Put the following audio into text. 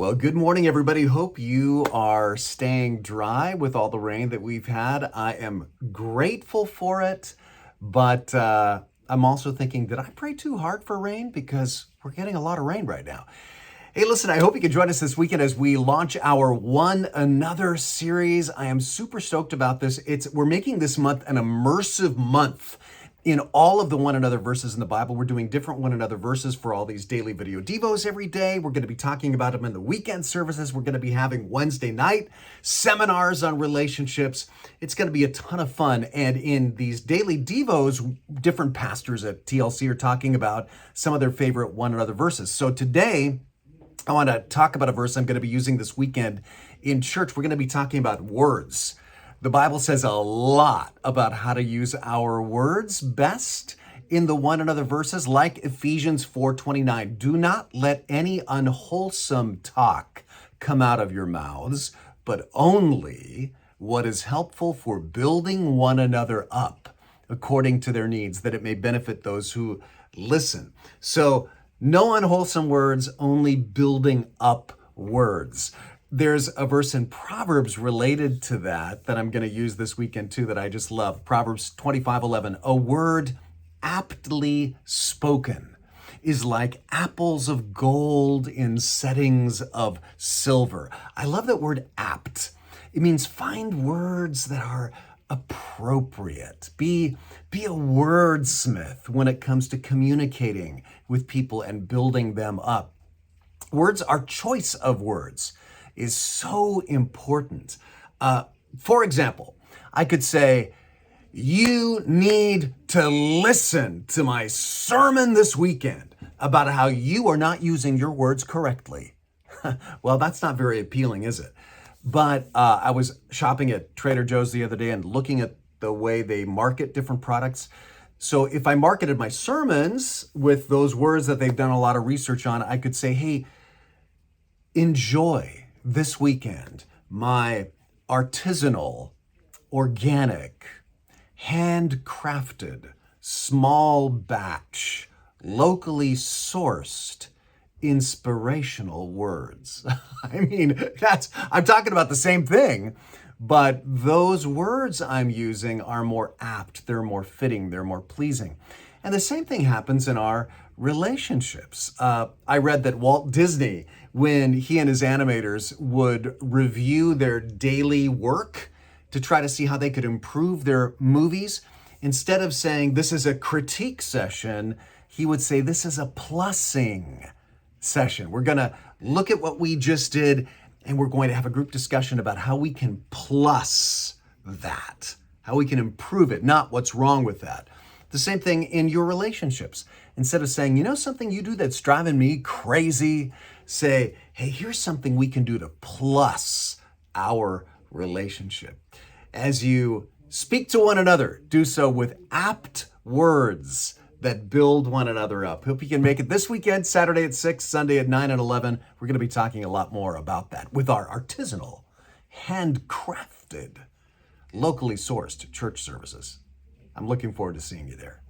Well, good morning, everybody. Hope you are staying dry with all the rain that we've had. I am grateful for it, but I'm also thinking, did I pray too hard for rain? Because we're getting a lot of rain right now. Hey, listen, I hope you can join us this weekend as we launch our One Another series. I am super stoked about this. We're making this month an immersive month in all of the One Another verses in the Bible. We're doing different One Another verses for all these daily video devos every day. We're going to be talking about them in the weekend services. We're going to be having Wednesday night seminars on relationships. It's going to be a ton of fun. And in these daily devos, different pastors at TLC are talking about some of their favorite One Another verses. So today, I want to talk about a verse I'm going to be using this weekend in church. We're going to be talking about words. The Bible says a lot about how to use our words best in the One Another verses, like Ephesians 4:29. Do not let any unwholesome talk come out of your mouths, but only what is helpful for building one another up according to their needs, that it may benefit those who listen. So no unwholesome words, only building up words. There's a verse in Proverbs related to that I'm going to use this weekend too that I just love. Proverbs 25:11. A word aptly spoken is like apples of gold in settings of silver. I love that word apt. It means find words that are appropriate. Be a wordsmith when it comes to communicating with people and building them up. Words, our choice of words is so important. For example, I could say, you need to listen to my sermon this weekend about how you are not using your words correctly. Well, that's not very appealing, is it? But I was shopping at Trader Joe's the other day and looking at the way they market different products. So if I marketed my sermons with those words that they've done a lot of research on, I could say, hey, enjoy this weekend my artisanal, organic, handcrafted, small batch, locally sourced, inspirational words. I mean, I'm talking about the same thing, but those words I'm using are more apt, they're more fitting, they're more pleasing. And the same thing happens in our relationships. I read that Walt Disney, when he and his animators would review their daily work to try to see how they could improve their movies, instead of saying this is a critique session, he would say this is a plussing session. We're going to look at what we just did, and we're going to have a group discussion about how we can plus that, how we can improve it, not what's wrong with that. The same thing in your relationships. Instead of saying, you know something you do that's driving me crazy, say, hey, here's something we can do to plus our relationship. As you speak to one another, do so with apt words that build one another up. Hope you can make it this weekend, Saturday at 6, Sunday at 9 and 11. We're going to be talking a lot more about that with our artisanal, handcrafted, locally sourced church services. I'm looking forward to seeing you there.